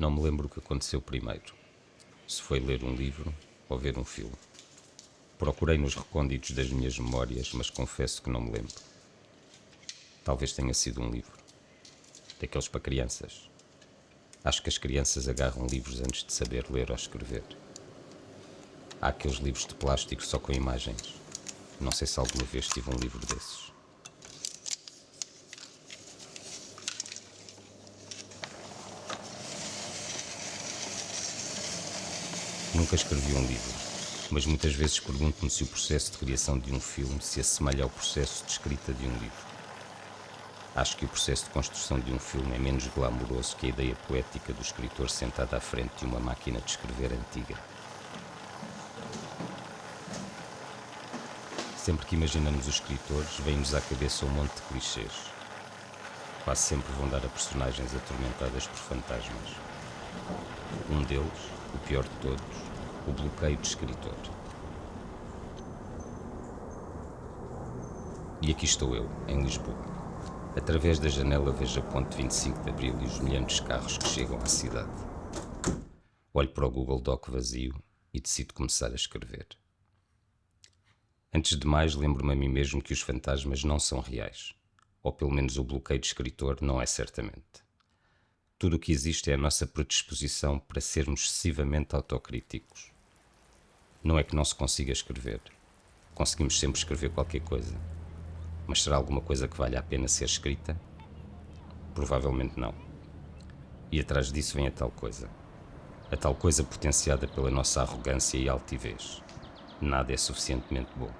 Não me lembro o que aconteceu primeiro. Se foi ler um livro ou ver um filme. Procurei nos recônditos das minhas memórias, mas confesso que não me lembro. Talvez tenha sido um livro. Daqueles para crianças. Acho que as crianças agarram livros antes de saber ler ou escrever. Há aqueles livros de plástico só com imagens. Não sei se alguma vez tive um livro desses. Nunca escrevi um livro, mas muitas vezes pergunto-me se o processo de criação de um filme se assemelha ao processo de escrita de um livro. Acho que o processo de construção de um filme é menos glamouroso que a ideia poética do escritor sentado à frente de uma máquina de escrever antiga. Sempre que imaginamos os escritores, vem-nos à cabeça um monte de clichês. Quase sempre vão dar a personagens atormentadas por fantasmas. Um deles, o pior de todos, o bloqueio de escritor. E aqui estou eu, em Lisboa. Através da janela vejo a ponte 25 de Abril e os milhares de carros que chegam à cidade. Olho para o Google Doc vazio e decido começar a escrever. Antes de mais, lembro-me a mim mesmo que os fantasmas não são reais. Ou pelo menos o bloqueio de escritor não é certamente. Tudo o que existe é a nossa predisposição para sermos excessivamente autocríticos. Não é que não se consiga escrever. Conseguimos sempre escrever qualquer coisa. Mas será alguma coisa que valha a pena ser escrita? Provavelmente não. E atrás disso vem a tal coisa. A tal coisa potenciada pela nossa arrogância e altivez. Nada é suficientemente bom.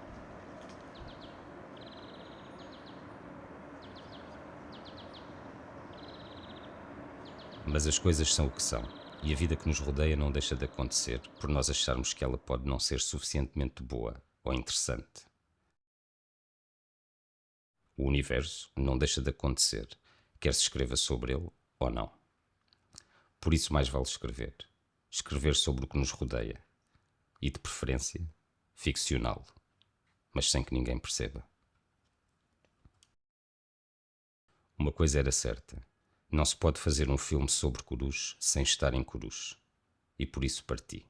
Mas as coisas são o que são, e a vida que nos rodeia não deixa de acontecer por nós acharmos que ela pode não ser suficientemente boa ou interessante. O universo não deixa de acontecer, quer se escreva sobre ele ou não. Por isso mais vale escrever. Escrever sobre o que nos rodeia. E de preferência, ficcioná-lo. Mas sem que ninguém perceba. Uma coisa era certa. Não se pode fazer um filme sobre Coruche sem estar em Coruche. E por isso parti.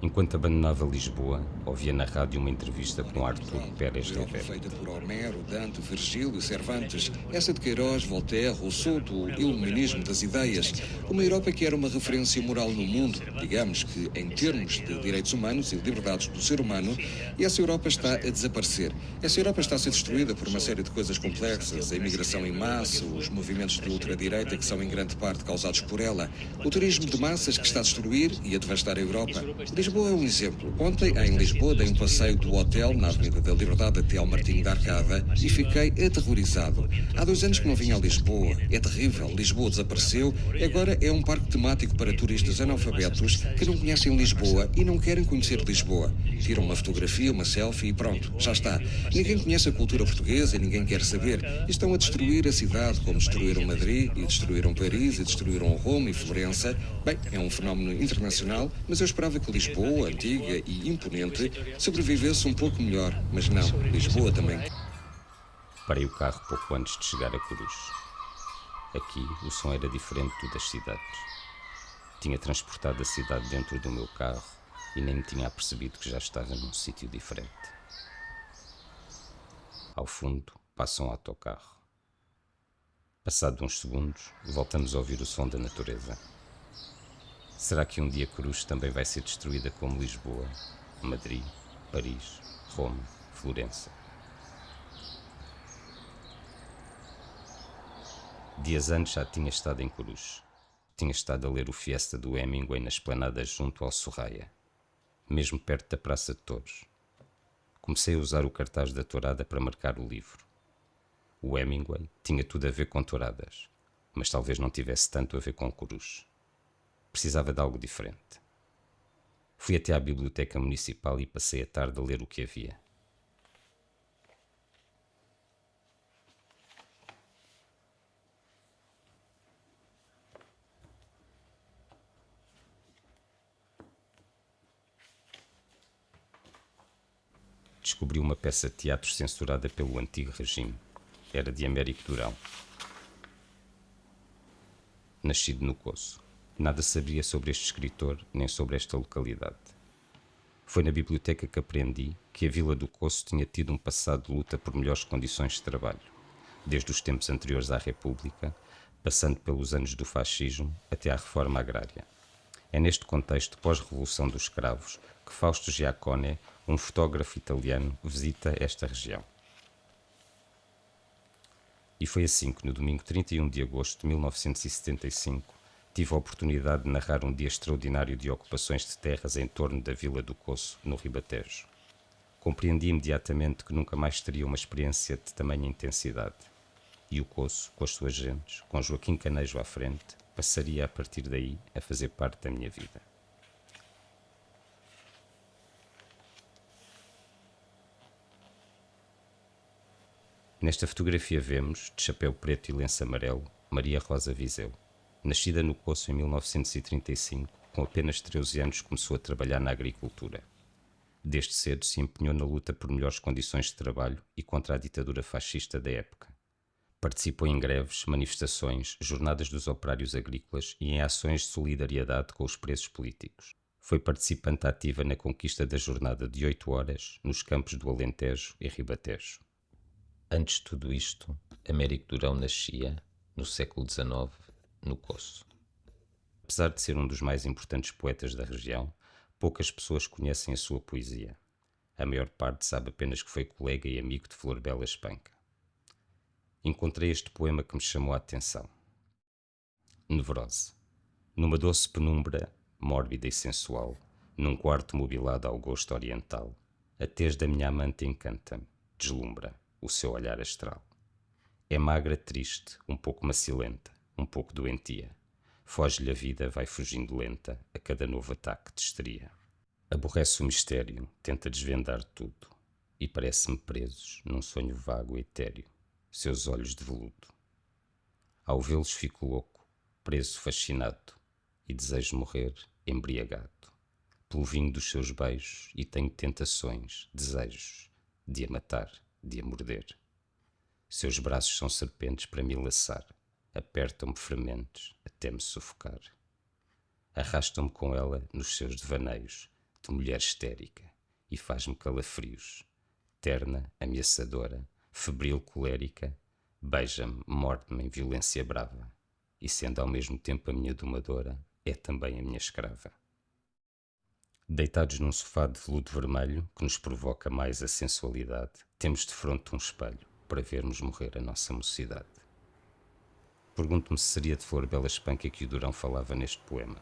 Enquanto abandonava Lisboa, ouvia na rádio uma entrevista com Artur Pérez Reverte. Feita por Homero, Dante, Virgílio, Cervantes, essa de Queiroz, Voltaire, Rousseau, do iluminismo das ideias. Uma Europa que era uma referência moral no mundo, digamos que em termos de direitos humanos e liberdades do ser humano, e essa Europa está a desaparecer. Essa Europa está a ser destruída por uma série de coisas complexas, a imigração em massa, os movimentos de ultradireita que são em grande parte causados por ela, o turismo de massas que está a destruir e a devastar a Europa. Lisboa é um exemplo. Ontem, em Lisboa, dei um passeio do hotel na Avenida da Liberdade até ao Martinho da Arcada e fiquei aterrorizado. Há 2 anos que não vinha a Lisboa. É terrível. Lisboa desapareceu e agora é um parque temático para turistas analfabetos que não conhecem Lisboa e não querem conhecer Lisboa. Tiram uma fotografia, uma selfie e pronto, já está. Ninguém conhece a cultura portuguesa e ninguém quer saber. E estão a destruir a cidade, como destruíram Madrid e destruíram Paris e destruíram Roma e Florença. Bem, é um fenómeno internacional, mas eu esperava que Lisboa, antiga e imponente, sobrevivesse um pouco melhor, mas não, Lisboa também. Parei o carro pouco antes de chegar a Coruche. Aqui o som era diferente do das cidades. Tinha transportado a cidade dentro do meu carro e nem me tinha apercebido que já estava num sítio diferente. Ao fundo passa um autocarro. Passado uns segundos, voltamos a ouvir o som da natureza. Será que um dia Coruche também vai ser destruída como Lisboa, Madrid, Paris, Roma, Florença? Dias antes já tinha estado em Coruche. Tinha estado a ler o Fiesta do Hemingway na esplanada junto ao Sorraia, mesmo perto da Praça de Touros. Comecei a usar o cartaz da tourada para marcar o livro. O Hemingway tinha tudo a ver com touradas, mas talvez não tivesse tanto a ver com Coruche. Precisava de algo diferente. Fui até à biblioteca municipal e passei a tarde a ler o que havia. Descobri uma peça de teatro censurada pelo antigo regime. Era de Américo Durão. Nascido no Coço. Nada sabia sobre este escritor nem sobre esta localidade. Foi na biblioteca que aprendi que a Vila do Coço tinha tido um passado de luta por melhores condições de trabalho, desde os tempos anteriores à República, passando pelos anos do fascismo até à reforma agrária. É neste contexto pós-revolução dos escravos que Fausto Giacone, um fotógrafo italiano, visita esta região. E foi assim que no domingo 31 de agosto de 1975 tive a oportunidade de narrar um dia extraordinário de ocupações de terras em torno da Vila do Coço, no Ribatejo. Compreendi imediatamente que nunca mais teria uma experiência de tamanha intensidade. E o Coço, com as suas gentes, com Joaquim Canejo à frente, passaria a partir daí a fazer parte da minha vida. Nesta fotografia vemos, de chapéu preto e lenço amarelo, Maria Rosa Viseu. Nascida no Coço em 1935, com apenas 13 anos começou a trabalhar na agricultura. Desde cedo se empenhou na luta por melhores condições de trabalho e contra a ditadura fascista da época. Participou em greves, manifestações, jornadas dos operários agrícolas e em ações de solidariedade com os presos políticos. Foi participante ativa na conquista da jornada de 8 horas nos campos do Alentejo e Ribatejo. Antes de tudo isto, Américo Durão nascia, no século XIX, no Coço. Apesar de ser um dos mais importantes poetas da região, poucas pessoas conhecem a sua poesia. A maior parte sabe apenas que foi colega e amigo de Flor Bela Espanca. Encontrei este poema que me chamou a atenção. Nevrose. Numa doce penumbra, mórbida e sensual, num quarto mobilado ao gosto oriental, a tez da minha amante encanta-me, deslumbra o seu olhar astral. É magra, triste, um pouco macilenta, um pouco doentia. Foge-lhe a vida, vai fugindo lenta a cada novo ataque de histeria. Aborrece o mistério, tenta desvendar tudo, e parece-me presos num sonho vago e etéreo, seus olhos de veludo. Ao vê-los fico louco, preso, fascinado, e desejo morrer embriagado pelo vinho dos seus beijos, e tenho tentações, desejos, de a matar, de a morder. Seus braços são serpentes para me laçar, apertam-me frementes até me sufocar. Arrastam-me com ela nos seus devaneios de mulher histérica e faz-me calafrios. Terna, ameaçadora, febril, colérica, beija-me, morde-me em violência brava, e sendo ao mesmo tempo a minha domadora, é também a minha escrava. Deitados num sofá de veludo vermelho que nos provoca mais a sensualidade, temos de fronte um espelho para vermos morrer a nossa mocidade. Pergunto-me se seria de Flor Bela Espanca que o Durão falava neste poema.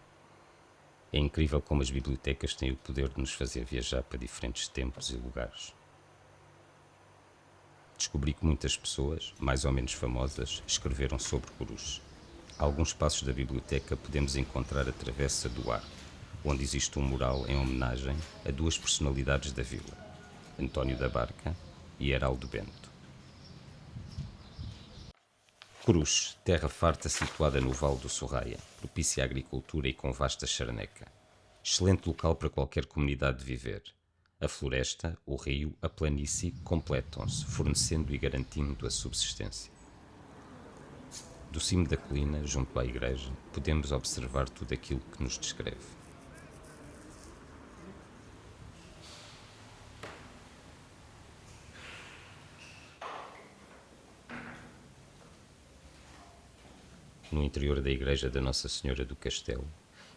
É incrível como as bibliotecas têm o poder de nos fazer viajar para diferentes tempos e lugares. Descobri que muitas pessoas, mais ou menos famosas, escreveram sobre Coruche. Alguns passos da biblioteca podemos encontrar a Travessa do Ar, onde existe um mural em homenagem a duas personalidades da vila, António da Barca e Heraldo Bento. Coruche, terra farta situada no Vale do Sorraia, propícia à agricultura e com vasta charneca. Excelente local para qualquer comunidade de viver. A floresta, o rio, a planície completam-se, fornecendo e garantindo a subsistência. Do cimo da colina, junto à igreja, podemos observar tudo aquilo que nos descreve. No interior da igreja da Nossa Senhora do Castelo,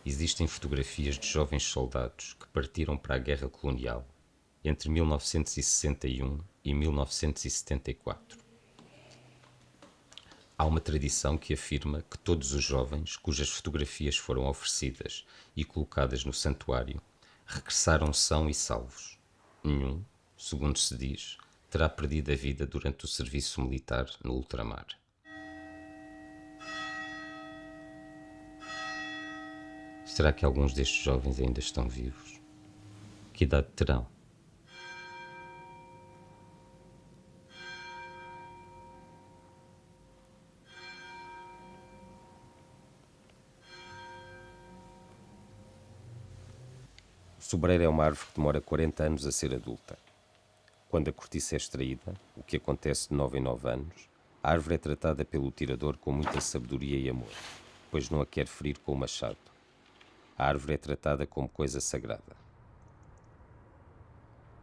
existem fotografias de jovens soldados que partiram para a guerra colonial entre 1961 e 1974. Há uma tradição que afirma que todos os jovens cujas fotografias foram oferecidas e colocadas no santuário regressaram são e salvos. Nenhum, segundo se diz, terá perdido a vida durante o serviço militar no ultramar. Será que alguns destes jovens ainda estão vivos? Que idade terão? O sobreiro é uma árvore que demora 40 anos a ser adulta. Quando a cortiça é extraída, o que acontece de 9 em 9 anos, a árvore é tratada pelo tirador com muita sabedoria e amor. pois não a quer ferir com o machado. A árvore é tratada como coisa sagrada.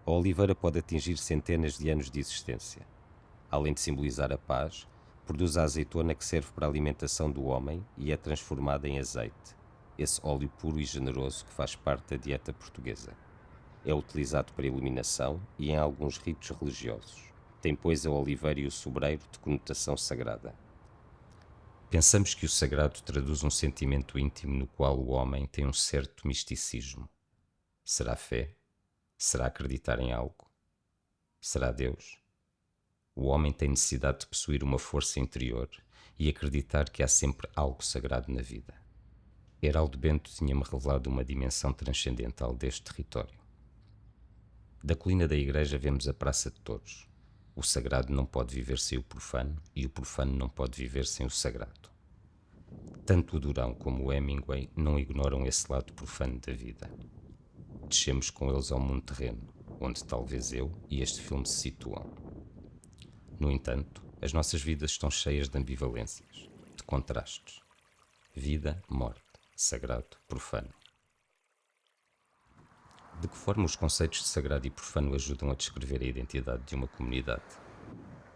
A oliveira pode atingir centenas de anos de existência. Além de simbolizar a paz, produz a azeitona que serve para a alimentação do homem e é transformada em azeite, esse óleo puro e generoso que faz parte da dieta portuguesa. É utilizado para iluminação e em alguns ritos religiosos. Tem, pois, a oliveira e o sobreiro de conotação sagrada. Pensamos que o sagrado traduz um sentimento íntimo no qual o homem tem um certo misticismo. Será fé? Será acreditar em algo? Será Deus? O homem tem necessidade de possuir uma força interior e acreditar que há sempre algo sagrado na vida. Heraldo Bento tinha-me revelado uma dimensão transcendental deste território. Da colina da igreja vemos a Praça de Touros. O sagrado não pode viver sem o profano e o profano não pode viver sem o sagrado. Tanto o Durão como o Hemingway não ignoram esse lado profano da vida. Descemos com eles ao mundo terreno, onde talvez eu e este filme se situam. No entanto, as nossas vidas estão cheias de ambivalências, de contrastes. Vida, morte, sagrado, profano. De que forma os conceitos de sagrado e profano ajudam a descrever a identidade de uma comunidade?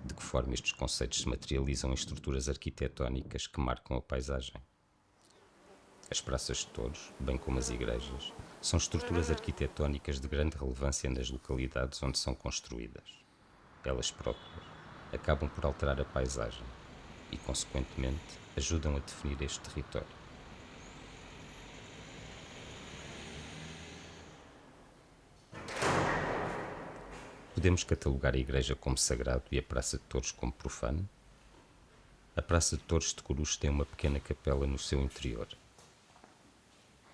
De que forma estes conceitos se materializam em estruturas arquitetónicas que marcam a paisagem? As praças de touros, bem como as igrejas, são estruturas arquitetónicas de grande relevância nas localidades onde são construídas. Elas próprias acabam por alterar a paisagem e, consequentemente, ajudam a definir este território. Podemos catalogar a igreja como sagrado e a Praça de Touros como profano? A Praça de Touros de Coruche tem uma pequena capela no seu interior.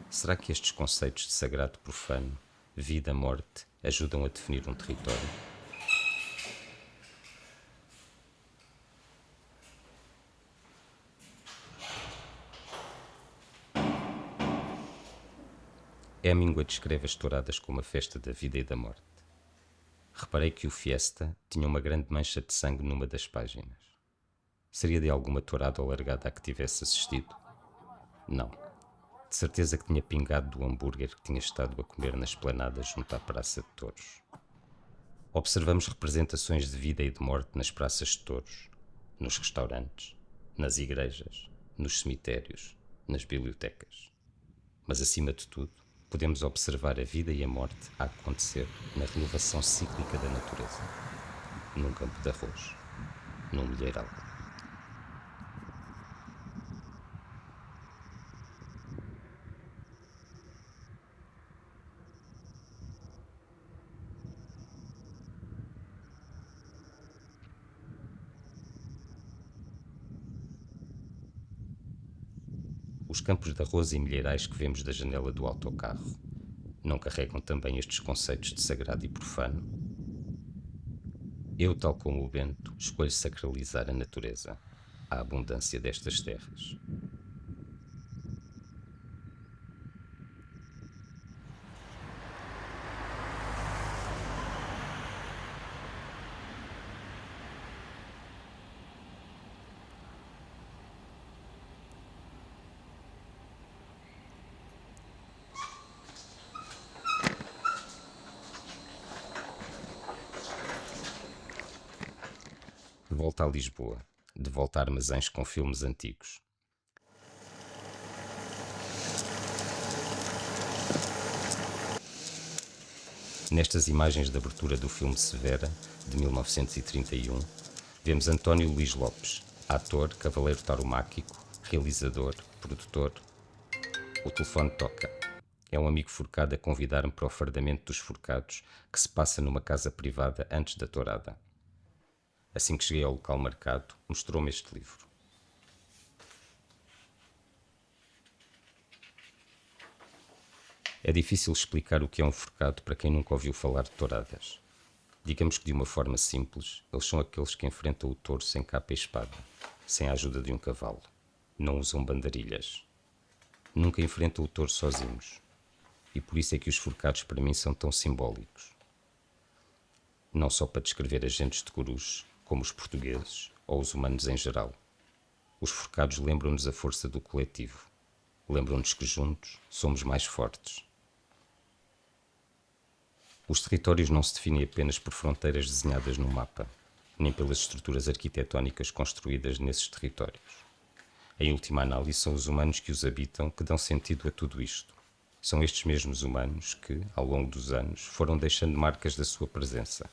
Será que estes conceitos de sagrado e profano, vida, morte, ajudam a definir um território? Hemingway descreve as touradas como a festa da vida e da morte. Reparei que o Fiesta tinha uma grande mancha de sangue numa das páginas. Seria de alguma tourada ou largada a que tivesse assistido? Não. De certeza que tinha pingado do hambúrguer que tinha estado a comer na esplanada junto à Praça de Touros. Observamos representações de vida e de morte nas praças de touros, nos restaurantes, nas igrejas, nos cemitérios, nas bibliotecas. Mas, acima de tudo, podemos observar a vida e a morte a acontecer na renovação cíclica da natureza, num campo de arroz, num milheiral. Os campos de arroz e milheirais que vemos da janela do autocarro não carregam também estes conceitos de sagrado e profano? Eu, tal como o Bento, escolho sacralizar a natureza, a abundância destas terras. De volta a Lisboa, de volta a armazéns com filmes antigos. Nestas imagens de abertura do filme Severa, de 1931, vemos António Luís Lopes, ator, cavaleiro tauromáquico, realizador, produtor. O telefone toca. É um amigo forcado a convidar-me para o fardamento dos forcados, que se passa numa casa privada antes da tourada. Assim que cheguei ao local marcado, mostrou-me este livro. É difícil explicar o que é um forcado para quem nunca ouviu falar de touradas. Digamos que de uma forma simples, eles são aqueles que enfrentam o touro sem capa e espada, sem a ajuda de um cavalo. Não usam bandarilhas. Nunca enfrentam o touro sozinhos. E por isso é que os forcados para mim são tão simbólicos. Não só para descrever agentes de Coruche, como os portugueses ou os humanos em geral. Os forcados lembram-nos a força do coletivo. Lembram-nos que juntos somos mais fortes. Os territórios não se definem apenas por fronteiras desenhadas no mapa, nem pelas estruturas arquitetónicas construídas nesses territórios. Em última análise, são os humanos que os habitam que dão sentido a tudo isto. São estes mesmos humanos que, ao longo dos anos, foram deixando marcas da sua presença.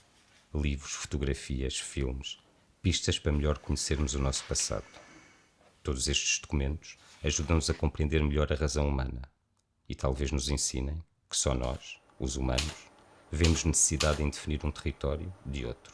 Livros, fotografias, filmes, pistas para melhor conhecermos o nosso passado. Todos estes documentos ajudam-nos a compreender melhor a razão humana e talvez nos ensinem que só nós, os humanos, vemos necessidade em definir um território de outro.